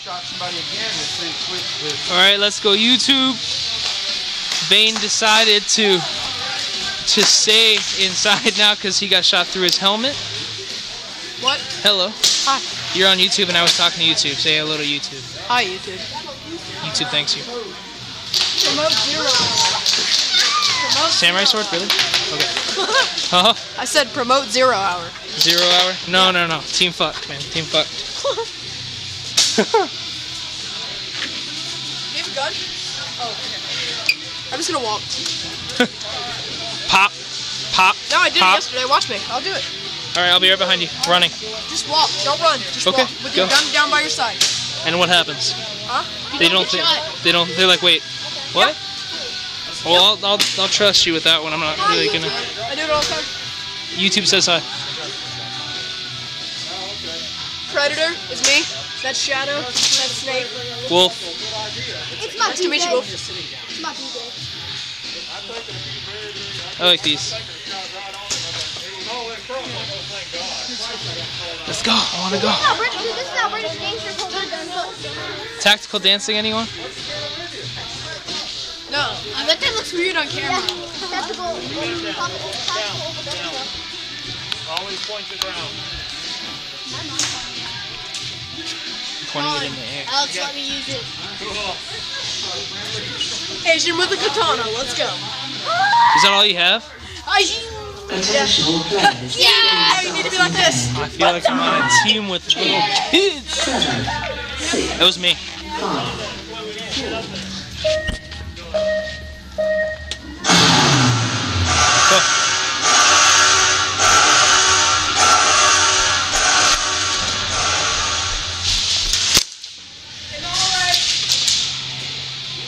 Shot somebody again. This thing quit. All right, let's go YouTube. Vane decided to stay inside now because he got shot through his helmet. What? Hello. Hi. You're on YouTube and I was talking to YouTube. Say hello to YouTube. Hi, YouTube. YouTube thanks you. Promote 0 hour. Promote Samurai sword, really? Okay. Uh-huh. I said promote 0 hour. 0 hour? No. Team fucked, man. Team fucked. You have a gun? Oh, okay. I'm just gonna walk. Pop. No, I did Pop. it yesterday. Watch me. I'll do it. All right, I'll be right behind you. Running. Just walk. Don't run. Just Okay, walk with your go. gun down by your side. And what happens? Huh? They don't think. They're like, wait, what? Yep. Well, I'll trust you with that one. I'm not really gonna. I do it all the time. YouTube says hi. Predator is me. That's Shadow. That's Snake. Wolf. It's my Nice to meet you, Wolf. It's my birthday. I like these. Let's go. I want to go. This is how British gangsters hold their guns. Tactical dancing, anyone? No, I bet that looks weird on camera. Tactical. Always point the ground. Pointing it in the air. Alex, let me use it. Asian with a katana. Let's go. Is that all you have? Haji. Yeah, you need to be like this. I feel like I'm on a team with little kids. That was me. Go.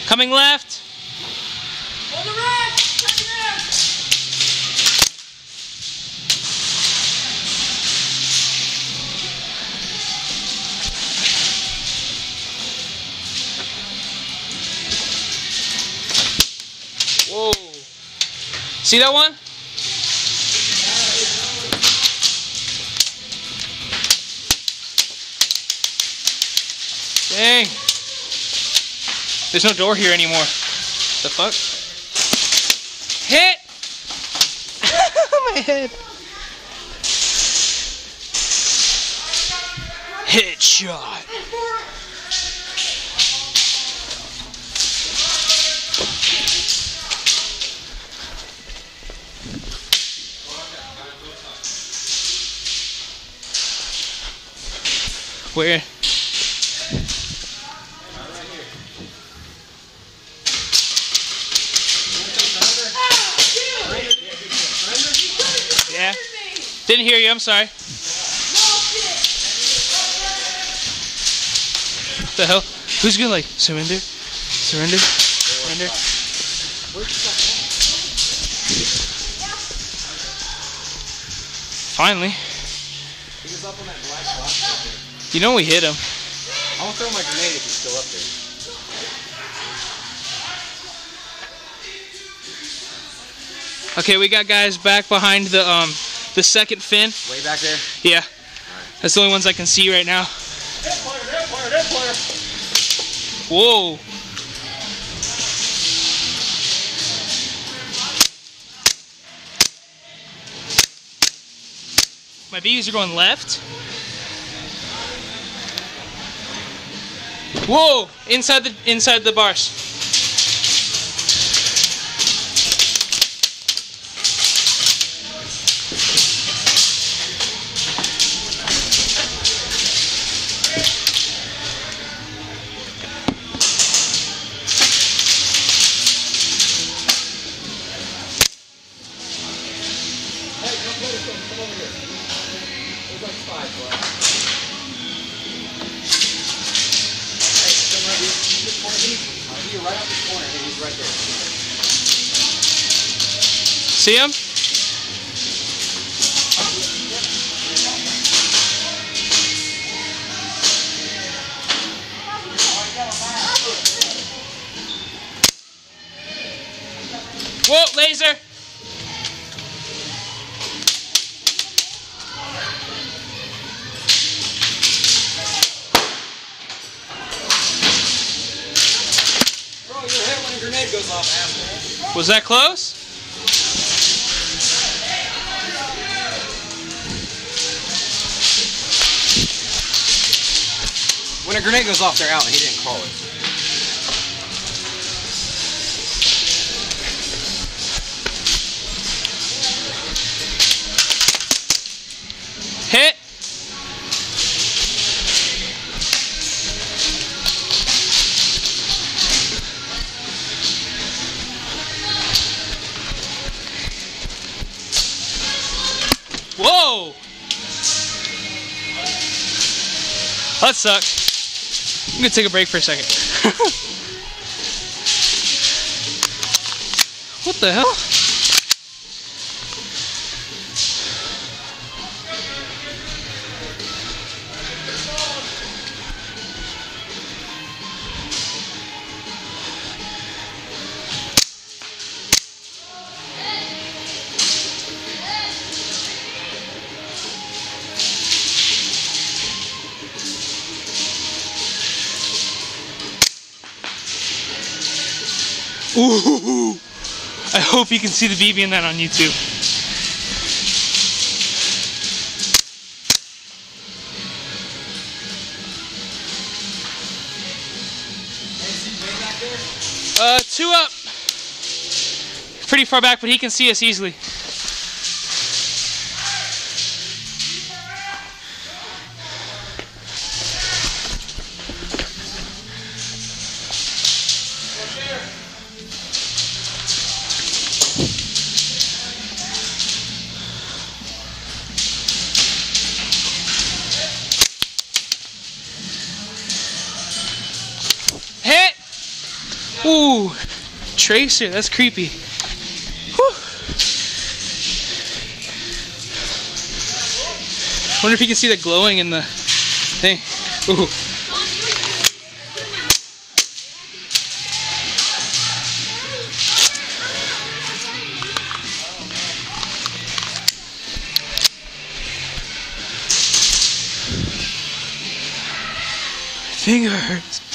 Coming left. On the right. Touch there. Whoa. See that one? Dang. There's no door here anymore. The fuck? Hit! My head. Headshot. Where? Yeah. Didn't hear you, I'm sorry. What the hell? Who's gonna like surrender? Surrender? Surrender? Finally. He was up on that black box up there. You know we hit him. I won't throw my grenade if he's still up there. Okay, we got guys back behind the second fin. Way back there? Yeah. That's the only ones I can see right now. Dead player. Whoa. My BBs are going left. Whoa! Inside the bars. Right up the corner, and he's right there. See him? Whoa, laser! grenade goes off, asshole. Was that close? When a grenade goes off, they're out, and he didn't call it. Hit. Whoa! That sucked. I'm gonna take a break for a second. What the hell? Ooh! I hope you can see the BB in that on YouTube. Two up. Pretty far back, but he can see us easily. Hit! Ooh, tracer, that's creepy. Whew. Wonder if you can see the glowing in the thing. Ooh. Finger hurts.